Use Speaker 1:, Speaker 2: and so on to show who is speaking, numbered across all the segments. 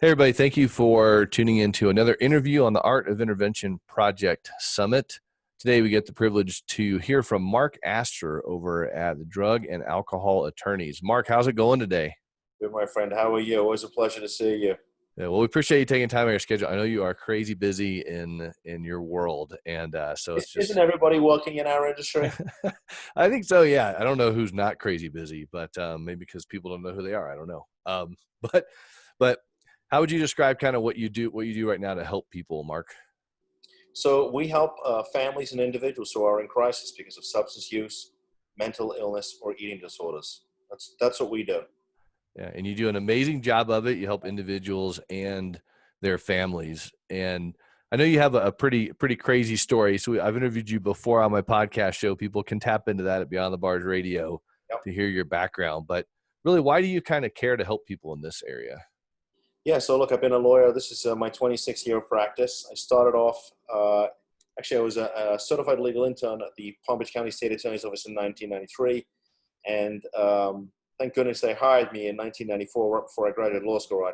Speaker 1: Hey, everybody. Thank you for tuning in to another interview on the Art of Intervention Project Summit. Today, we get the privilege to hear from Mark Astor over at the Drug and Alcohol Attorneys. Mark, how's it going today?
Speaker 2: Good, my friend. How are you? Always a pleasure to see you.
Speaker 1: Yeah, well, we appreciate you taking time out of your schedule. I know you are crazy busy in your world, and so it's
Speaker 2: Isn't
Speaker 1: just
Speaker 2: everybody working in our industry?
Speaker 1: I think so. Yeah, I don't know who's not crazy busy, but maybe because people don't know who they are. I don't know. But but how would you describe kind of what you do right now to help people, Mark?
Speaker 2: So we help families and individuals who are in crisis because of substance use, mental illness, or eating disorders. That's what we do.
Speaker 1: Yeah, and you do an amazing job of it. You help individuals and their families. And I know you have a pretty crazy story. So I've interviewed you before on my podcast show. People can tap into that at Beyond the Bars Radio
Speaker 2: Yep.
Speaker 1: to hear your background. But really, why do you kind of care to help people in this area?
Speaker 2: Yeah. So look, I've been a lawyer. This is my 26th year of practice. I started off. Actually, I was a certified legal intern at the Palm Beach County State Attorney's Office in 1993, and thank goodness they hired me in 1994, right before I graduated law school.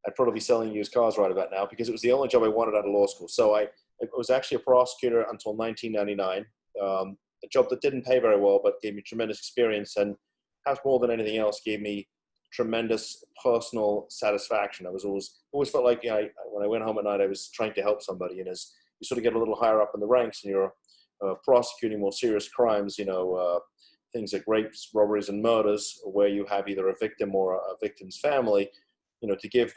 Speaker 2: I'd probably be selling used cars right about now because it was the only job I wanted out of law school. So I was actually a prosecutor until 1999, a job that didn't pay very well, but gave me tremendous experience and perhaps more than anything else gave me tremendous personal satisfaction. I was always felt like, when I went home at night, I was trying to help somebody. And as you sort of get a little higher up in the ranks and you're prosecuting more serious crimes, things like rapes, robberies, and murders, where you have either a victim or a victim's family, to give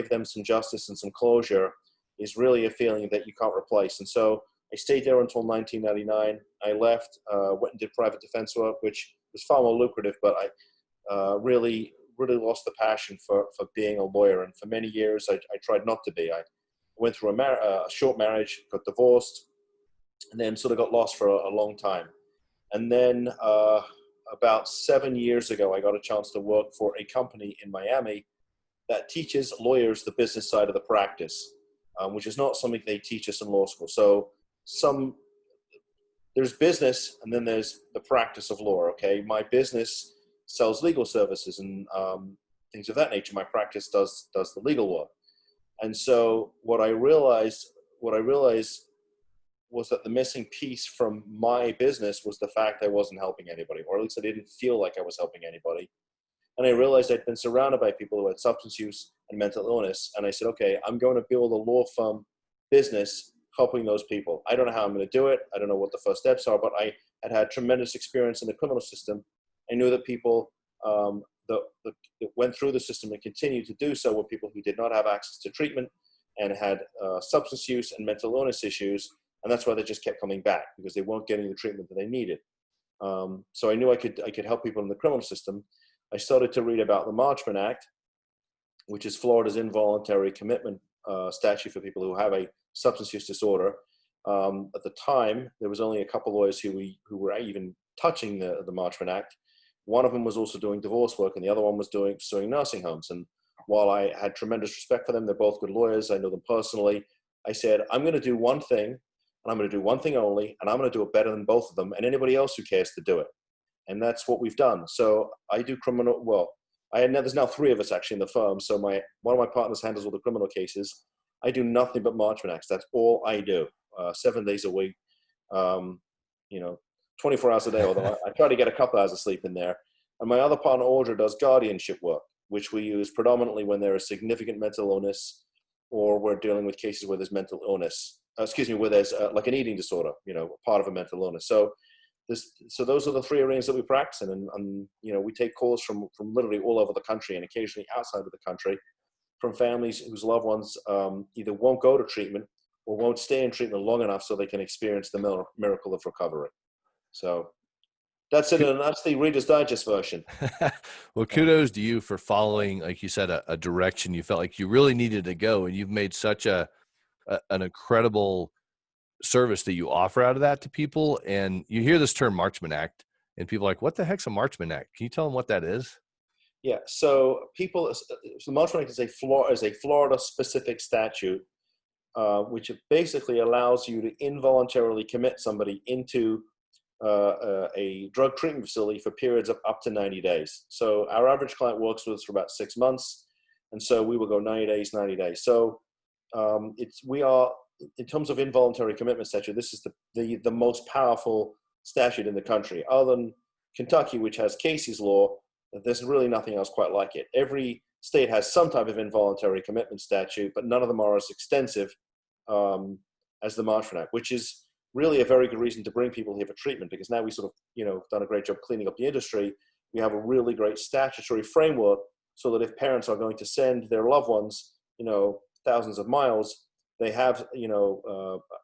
Speaker 2: them some justice and some closure is really a feeling that you can't replace. And so I stayed there until 1999. I left, went and did private defense work, which was far more lucrative, but I really lost the passion for being a lawyer. And for many years, I tried not to be. I went through a short marriage, got divorced, and then sort of got lost for a long time. And then about 7 years ago, I got a chance to work for a company in Miami that teaches lawyers the business side of the practice, which is not something they teach us in law school. So there's business and then there's the practice of law, okay? My business sells legal services and things of that nature. My practice does the legal work. And so what I realized was that the missing piece from my business was the fact I wasn't helping anybody, or at least I didn't feel like I was helping anybody. And I realized I'd been surrounded by people who had substance use and mental illness. And I said, okay, I'm going to build a law firm business helping those people. I don't know how I'm going to do it. I don't know what the first steps are, but I had tremendous experience in the criminal system. I knew that people that went through the system and continue to do so were people who did not have access to treatment and had substance use and mental illness issues. And that's why they just kept coming back, because they weren't getting the treatment that they needed. So I knew I could help people in the criminal system. I started to read about the Marchman Act, which is Florida's involuntary commitment statute for people who have a substance use disorder. At the time, there was only a couple lawyers who were even touching the Marchman Act. One of them was also doing divorce work, and the other one was suing nursing homes. And while I had tremendous respect for them, they're both good lawyers. I know them personally. I said, I'm going to do one thing, and I'm going to do one thing only, and I'm going to do it better than both of them and anybody else who cares to do it. And that's what we've done. So I do there's now three of us actually in the firm. So one of my partners handles all the criminal cases. I do nothing but Marchman Acts. That's all I do, 7 days a week, 24 hours a day, although I try to get a couple hours of sleep in there. And my other partner, Audra, does guardianship work, which we use predominantly when there is significant mental illness or we're dealing with cases where there's mental illness, where there's like an eating disorder, part of a mental illness. So those are the three arenas that we practice in, and we take calls from literally all over the country and occasionally outside of the country from families whose loved ones either won't go to treatment or won't stay in treatment long enough so they can experience the miracle of recovery. So that's it, and that's the Reader's Digest version.
Speaker 1: Well, kudos to you for following, like you said, a direction you felt like you really needed to go, and you've made such an incredible service that you offer out of that to people. And you hear this term Marchman Act and people are like, what the heck's a Marchman Act? Can you tell them what that is?
Speaker 2: Yeah. So the Marchman Act is a Florida specific statute, which basically allows you to involuntarily commit somebody into a drug treatment facility for periods of up to 90 days. So our average client works with us for about 6 months. And so we will go 90 days, 90 days. So we are, in terms of involuntary commitment statute, this is the most powerful statute in the country. Other than Kentucky, which has Casey's law, there's really nothing else quite like it. Every state has some type of involuntary commitment statute, but none of them are as extensive as the Marchman Act, which is really a very good reason to bring people here for treatment, because now we sort of, done a great job cleaning up the industry. We have a really great statutory framework so that if parents are going to send their loved ones, thousands of miles, they have,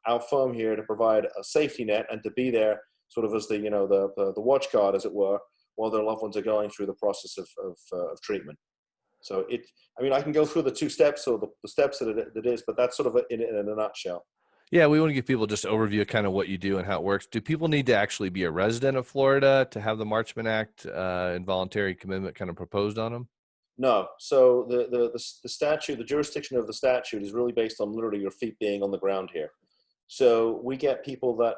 Speaker 2: our firm here to provide a safety net and to be there sort of as the watch guard, as it were, while their loved ones are going through the process of treatment. So I can go through the 2 steps or the steps that it is, but that's sort of in a nutshell.
Speaker 1: Yeah, we want to give people just an overview of kind of what you do and how it works. Do people need to actually be a resident of Florida to have the Marchman Act involuntary commitment kind of proposed on them?
Speaker 2: No. So the statute, the jurisdiction of the statute is really based on literally your feet being on the ground here. So we get people that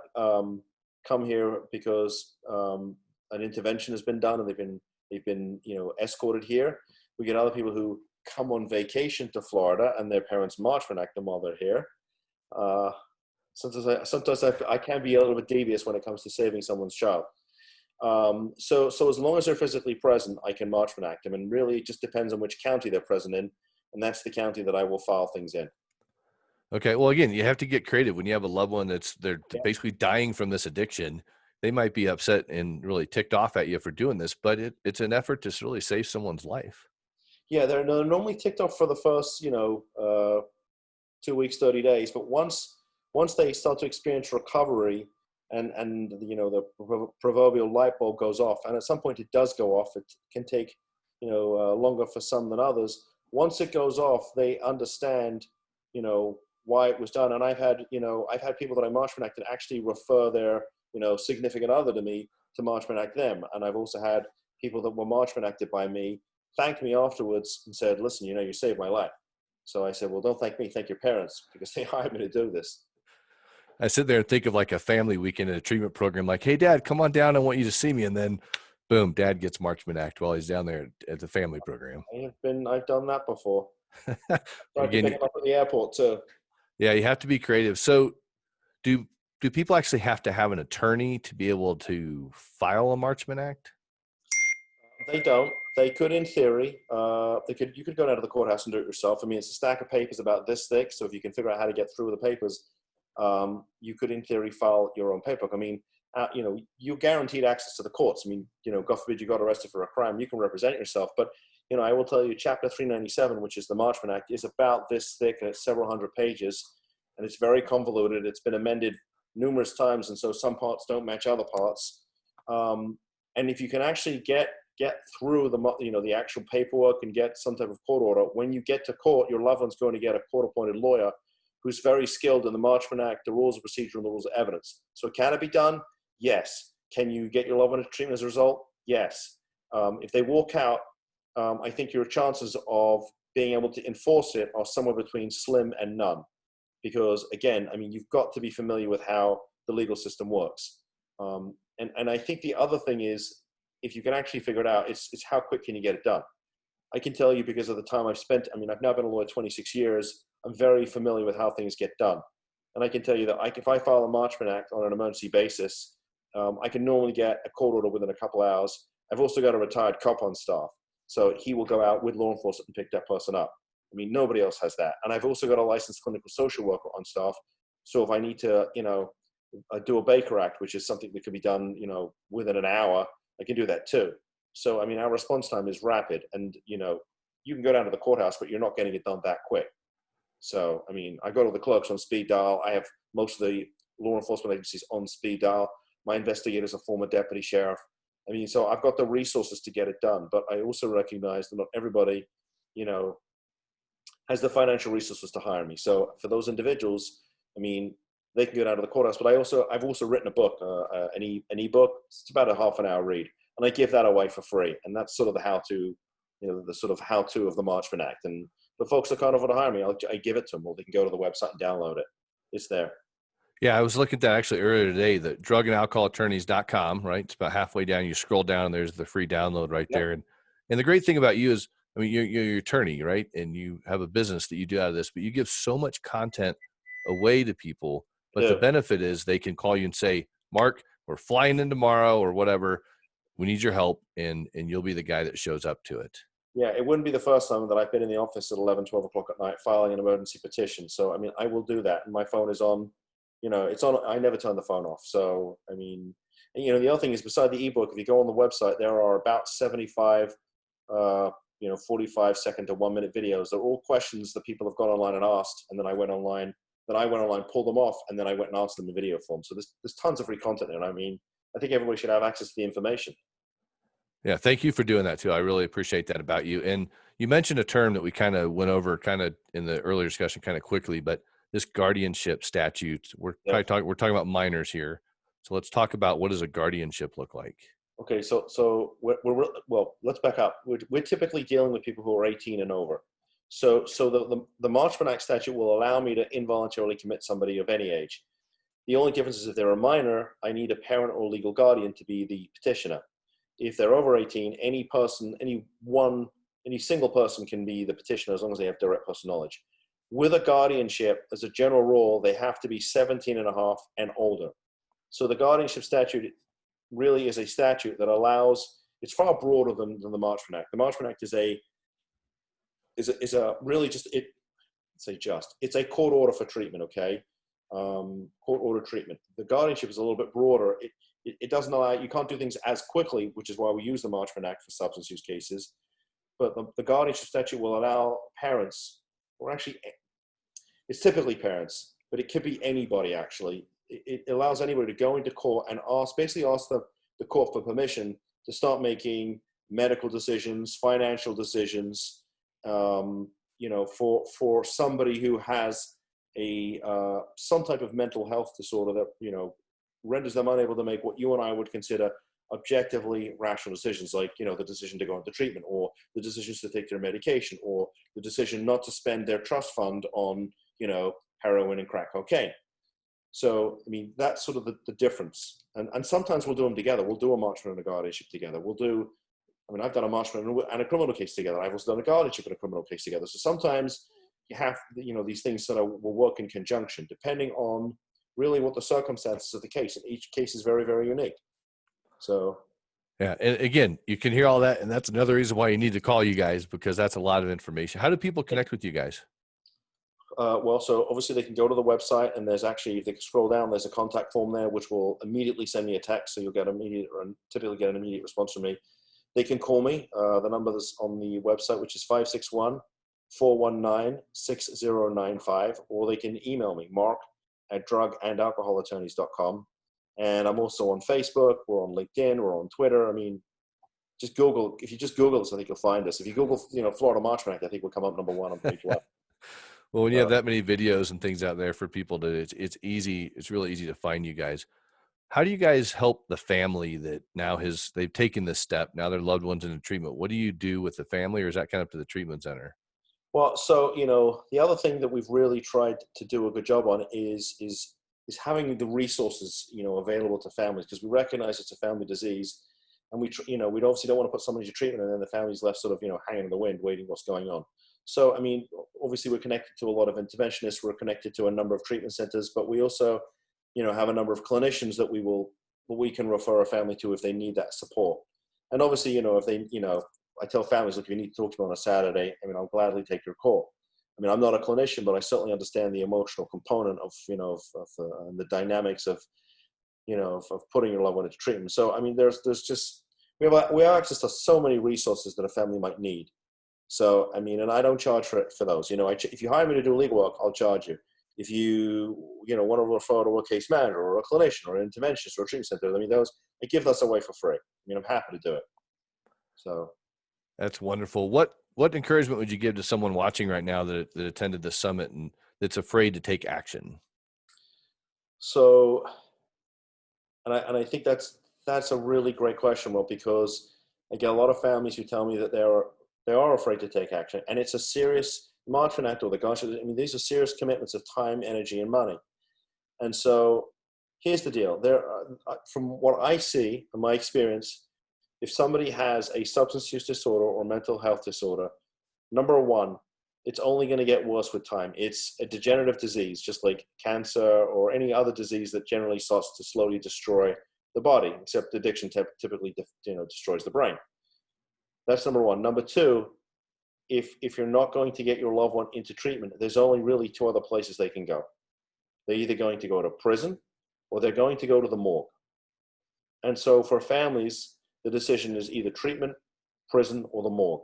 Speaker 2: come here because an intervention has been done and they've been escorted here. We get other people who come on vacation to Florida and their parents Marchman Act them while they're here. Sometimes I can be a little bit devious when it comes to saving someone's child. So as long as they're physically present, I can Marchman Act them, and really it just depends on which county they're present in, and that's the county that I will file things in.
Speaker 1: Okay. Well, again, you have to get creative when you have a loved one they're basically dying from this addiction. They might be upset and really ticked off at you for doing this, but it's an effort to really save someone's life.
Speaker 2: Yeah, they're normally ticked off for the first 2 weeks, 30 days, but once they start to experience recovery and the proverbial light bulb goes off, and at some point it does go off. It can take longer for some than others. Once it goes off, they understand why it was done. And I've had people that I Marchman Acted actually refer their significant other to me to Marchman Act them. And I've also had people that were Marchman Acted by me thank me afterwards and said, listen, you saved my life. So I said, well, don't thank me, thank your parents, because they hired me to do this.
Speaker 1: I sit there and think of like a family weekend at a treatment program, like, hey, Dad, come on down. I want you to see me. And then boom, Dad gets Marchman Act while he's down there at the family program.
Speaker 2: I've done that before.
Speaker 1: Again,
Speaker 2: pick him up at the airport too.
Speaker 1: Yeah, you have to be creative. So do people actually have to have an attorney to be able to file a Marchman Act?
Speaker 2: They don't. They could, in theory. You could go down to the courthouse and do it yourself. I mean, it's a stack of papers about this thick. So if you can figure out how to get through the papers, you could, in theory, file your own paperwork. I mean, you're guaranteed access to the courts. I mean, God forbid you got arrested for a crime, you can represent yourself. But I will tell you, Chapter 397, which is the Marchman Act, is about this thick and it's several hundred pages, and it's very convoluted. It's been amended numerous times, and so some parts don't match other parts. And if you can actually get through the actual paperwork and get some type of court order, when you get to court, your loved one's going to get a court-appointed lawyer who's very skilled in the Marchman Act, the rules of procedure, and the rules of evidence. So can it be done? Yes. Can you get your loved one to treatment as a result? Yes. If they walk out, I think your chances of being able to enforce it are somewhere between slim and none. Because again, I mean, you've got to be familiar with how the legal system works. And I think the other thing is, if you can actually figure it out, it's how quick can you get it done? I can tell you, because of the time I've spent, I've now been a lawyer 26 years, I'm very familiar with how things get done. And I can tell you that if I file a Marchman Act on an emergency basis, I can normally get a court order within a couple hours. I've also got a retired cop on staff. So he will go out with law enforcement and pick that person up. I mean, nobody else has that. And I've also got a licensed clinical social worker on staff. So if I need to, do a Baker Act, which is something that can be done, within an hour, I can do that too. So, our response time is rapid, and, you can go down to the courthouse, but you're not getting it done that quick. So, I go to the clerks on speed dial. I have most of the law enforcement agencies on speed dial. My investigator's a former deputy sheriff. So I've got the resources to get it done, but I also recognize that not everybody, has the financial resources to hire me. So for those individuals, they can go down to the courthouse, but I've also written a book, an e-book. It's about a half an hour read, and I give that away for free. And that's sort of the how-to, the sort of how-to of the Marchman Act. And the folks that can't afford to hire me, I give it to them, or they can go to the website and download it. It's there.
Speaker 1: Yeah, I was looking at that actually earlier today, the drugandalcoholattorneys.com, right? It's about halfway down. You scroll down and there's the free download right there. And the great thing about you is I mean, you're your attorney, right? And you have a business that you do out of this, but you give so much content away to people. But the
Speaker 2: do.
Speaker 1: benefit is they can call you and say, Mark, we're flying in tomorrow or whatever. We need your help. And you'll be the guy that shows up to it.
Speaker 2: Yeah, it wouldn't be the first time that I've been in the office at 11, 12 o'clock at night filing an emergency petition. So, I mean, I will do that. And my phone is on, it's on. I never turn the phone off. So, I mean, and, the other thing is beside the ebook, if you go on the website, there are about 75, 45-second to 1 minute videos. They're all questions that people have gone online and asked. And then I went online, pulled them off, and then I went and answered them in video form. So there's tons of free content there. And I mean, I think everybody should have access to the information.
Speaker 1: Yeah, thank you for doing that too. I really appreciate that about you. And you mentioned a term that we kind of went over kind of in the earlier discussion kind of quickly, but this guardianship statute, we're talking about minors here. So let's talk about, what does a guardianship look like?
Speaker 2: Okay, so well, let's back up. We're typically dealing with people who are 18 and over. So the Marchman Act statute will allow me to involuntarily commit somebody of any age. The only difference is if they're a minor, I need a parent or legal guardian to be the petitioner. If they're over 18, any single person can be the petitioner as long as they have direct personal knowledge. With a guardianship, as a general rule, they have to be 17 and a half and older. So the guardianship statute really is a statute that allows, it's far broader than the Marchman Act. The Marchman Act it's a court order for treatment, okay? Court order treatment. The guardianship is a little bit broader. It doesn't allow, you can't do things as quickly, which is why we use the Marchman Act for substance use cases. But the guardianship statute will allow parents, or actually, it's typically parents, but it could be anybody actually. It allows anybody to go into court and ask the court for permission to start making medical decisions, financial decisions, for somebody who has some type of mental health disorder that, renders them unable to make what you and I would consider objectively rational decisions, like, the decision to go into treatment, or the decisions to take their medication, or the decision not to spend their trust fund on, heroin and crack cocaine. So, I mean, that's sort of the difference. And sometimes we'll do them together. We'll do a Marchman and a guardianship together. I've done a Marchman and a criminal case together. I've also done a guardianship and a criminal case together. So sometimes you have, these things sort of will work in conjunction, depending on really what the circumstances of the case. And each case is very, very unique. So.
Speaker 1: Yeah. And again, you can hear all that. And that's another reason why you need to call you guys, because that's a lot of information. How do people connect with you guys?
Speaker 2: So obviously they can go to the website, and there's actually, if they scroll down, there's a contact form there, which will immediately send me a text. So you'll typically get an immediate response from me. They can call me. The number that's on the website, which is 561-419-6095, or they can email me, mark@drugandatalcoholattorneys.com. And I'm also on Facebook. We're on LinkedIn. We're on Twitter. I mean, just Google. If you just Google us, I think you'll find us. If you Google, Florida Marchman Act, I think we'll come up number one on page one.
Speaker 1: Well, when you have that many videos and things out there for people it's easy. It's really easy to find you guys. How do you guys help the family that now they've taken this step? Now their loved one's in treatment. What do you do with the family, or is that kind of up to the treatment center?
Speaker 2: Well, so, the other thing that we've really tried to do a good job on is having the resources, available to families, because we recognize it's a family disease, and we obviously don't want to put somebody to treatment and then the family's left sort of, hanging in the wind, waiting what's going on. So, I mean, obviously we're connected to a lot of interventionists. We're connected to a number of treatment centers, but we also, have a number of clinicians that we can refer a family to if they need that support. And obviously, if they, I tell families, look, if you need to talk to me on a Saturday, I mean, I'll gladly take your call. I mean, I'm not a clinician, but I certainly understand the emotional component of the dynamics of putting your loved one into treatment. So, I mean, there's just, we have access to so many resources that a family might need. So, I mean, and I don't charge for those. If you hire me to do legal work, I'll charge you. If you want to refer to a case manager or a clinician or an interventionist or a treatment center, I mean, I give those away for free. I mean, I'm happy to do it. So.
Speaker 1: That's wonderful. What encouragement would you give to someone watching right now that attended the summit and that's afraid to take action?
Speaker 2: So, and I think that's a really great question, Will, because I get a lot of families who tell me that they are afraid to take action, and it's a serious Marchman Act or the Guardianship. I mean, these are serious commitments of time, energy, and money. And so, here's the deal: from what I see in my experience, if somebody has a substance use disorder or mental health disorder, Number one, it's only going to get worse with time. It's a degenerative disease, just like cancer or any other disease that generally starts to slowly destroy the body, except addiction typically destroys the brain. That's number one. Number two, if you're not going to get your loved one into treatment, there's only really two other places they can go. They're either going to go to prison or they're going to go to the morgue. And so for families, the decision is either treatment, prison, or the morgue.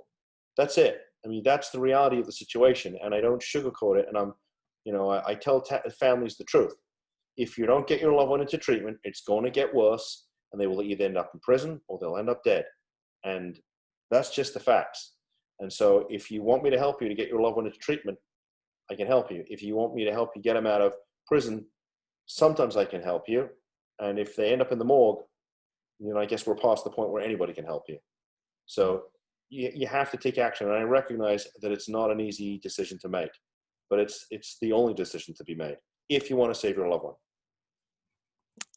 Speaker 2: That's it. I mean, that's the reality of the situation, and I don't sugarcoat it. And I tell families the truth. If you don't get your loved one into treatment, it's going to get worse, and they will either end up in prison or they'll end up dead. And that's just the facts. And so if you want me to help you to get your loved one into treatment, I can help you. If you want me to help you get them out of prison, sometimes I can help you. And if they end up in the morgue, I guess we're past the point where anybody can help you. So you have to take action. And I recognize that it's not an easy decision to make, but it's the only decision to be made if you want to save your loved one.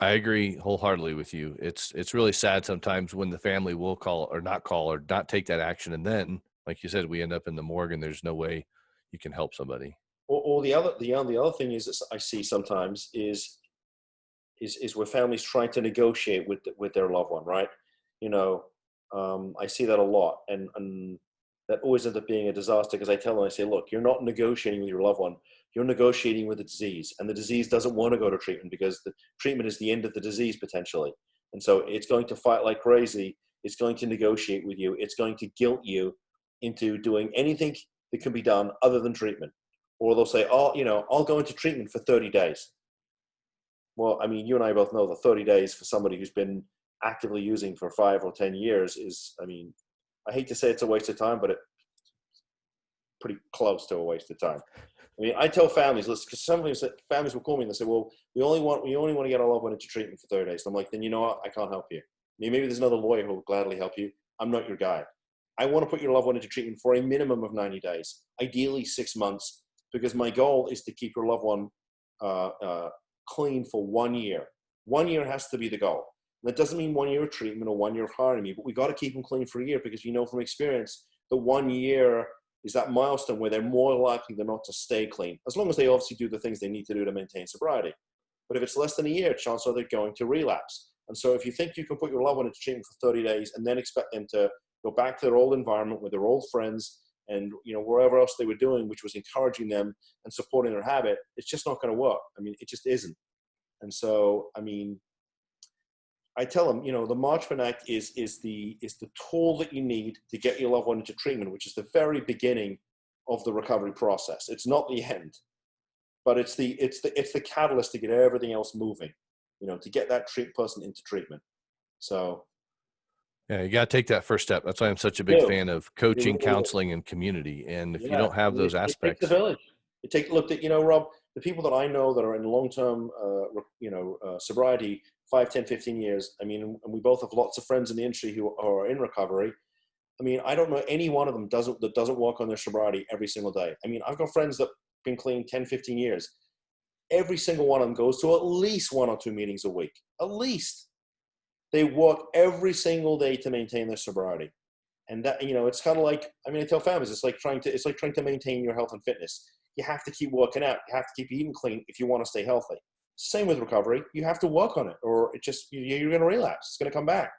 Speaker 1: I agree wholeheartedly with you. It's really sad sometimes when the family will call or not take that action. And then, like you said, we end up in the morgue and there's no way you can help somebody.
Speaker 2: Or the other thing is that I see sometimes is where families trying to negotiate with their loved one, right? I see that a lot, and that always ends up being a disaster because I tell them, I say, look, you're not negotiating with your loved one, you're negotiating with the disease, and the disease doesn't want to go to treatment because the treatment is the end of the disease potentially. And so it's going to fight like crazy. It's going to negotiate with you. It's going to guilt you into doing anything that can be done other than treatment. Or they'll say, I'll go into treatment for 30 days. Well, I mean, you and I both know that 30 days for somebody who's been actively using for 5 or 10 years is, I hate to say it's a waste of time, but it's pretty close to a waste of time. I mean, I tell families, because families will call me and they say, well, we only want to get our loved one into treatment for 30 days. And I'm like, then you know what? I can't help you. Maybe there's another lawyer who will gladly help you. I'm not your guy. I want to put your loved one into treatment for a minimum of 90 days, ideally 6 months, because my goal is to keep your loved one clean for 1 year. 1 year has to be the goal. That doesn't mean 1 year of treatment or 1 year of hiring me, but we got to keep them clean for a year because from experience that 1 year is that milestone where they're more likely than not to stay clean, as long as they obviously do the things they need to do to maintain sobriety. But if it's less than a year, chances are they're going to relapse. And so if you think you can put your loved one into treatment for 30 days and then expect them to go back to their old environment with their old friends and wherever else they were doing, which was encouraging them and supporting their habit, it's just not going to work. I mean, it just isn't. And so, I tell them, the Marchman Act is the tool that you need to get your loved one into treatment, which is the very beginning of the recovery process. It's not the end, but it's the catalyst to get everything else moving, to get that person into treatment. So,
Speaker 1: yeah, you got to take that first step. That's why I'm such a big fan of coaching, counseling, and community. And if you don't have those aspects,
Speaker 2: it takes a village. Look, Rob, the people that I know that are in long-term, sobriety, 5, 10, 15 years. And we both have lots of friends in the industry who are in recovery. I don't know any one of them that doesn't work on their sobriety every single day. I've got friends that have been clean 10, 15 years. Every single one of them goes to at least 1 or 2 meetings a week. At least. They work every single day to maintain their sobriety. And that, it's kind of like, I tell families, it's like trying to maintain your health and fitness. You have to keep working out. You have to keep eating clean if you want to stay healthy. Same with recovery. You have to work on it or you're going to relapse. It's going to come back.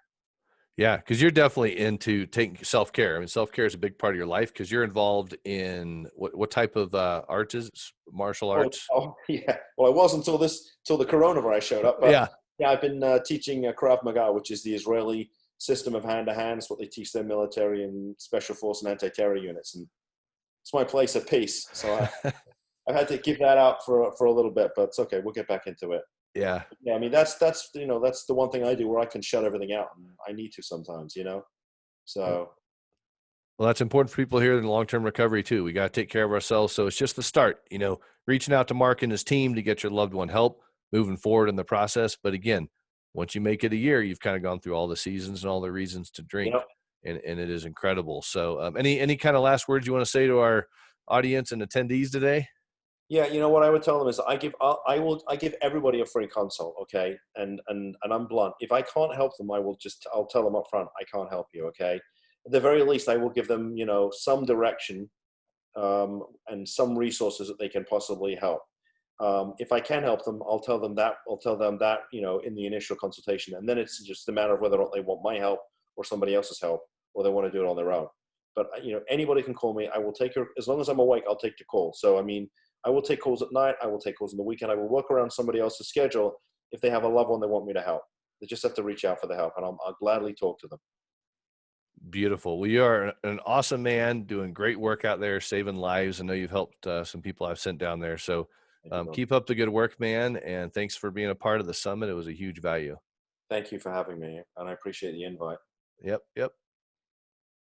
Speaker 1: Yeah. Cause you're definitely into taking self-care. Self-care is a big part of your life because you're involved in what type of arts is it? Martial arts?
Speaker 2: Oh, yeah. Well, I was until the coronavirus showed up. But yeah, I've been teaching Krav Maga, which is the Israeli system of hand-to-hand. It's what they teach their military and special force and anti-terror units. And it's my place of peace. So I had to give that out for a little bit, but it's okay. We'll get back into it.
Speaker 1: Yeah.
Speaker 2: Yeah. That's the one thing I do where I can shut everything out. And I need to sometimes, so.
Speaker 1: Well, that's important for people here in long-term recovery too. We got to take care of ourselves. So it's just the start, reaching out to Mark and his team to get your loved one help moving forward in the process. But again, once you make it a year, you've kind of gone through all the seasons and all the reasons to drink. Yep. And it is incredible. So any kind of last words you want to say to our audience and attendees today?
Speaker 2: Yeah, what I would tell them is I give everybody a free consult, okay? And I'm blunt. If I can't help them, I'll tell them up front, I can't help you, okay? at the very least, I will give them, some direction, and some resources that they can possibly help. If I can help them, I'll tell them that. In the initial consultation, and then it's just a matter of whether or not they want my help or somebody else's help, or they want to do it on their own. But anybody can call me. I will take your, as long as I'm awake, I'll take your call. So I mean, I will take calls at night. I will take calls on the weekend. I will work around somebody else's schedule if they have a loved one they want me to help. They just have to reach out for the help, and I'll gladly talk to them.
Speaker 1: Beautiful. Well, you are an awesome man doing great work out there, saving lives. I know you've helped some people I've sent down there. So keep up the good work, man. And thanks for being a part of the summit. It was a huge value.
Speaker 2: Thank you for having me, and I appreciate the invite.
Speaker 1: Yep. Yep.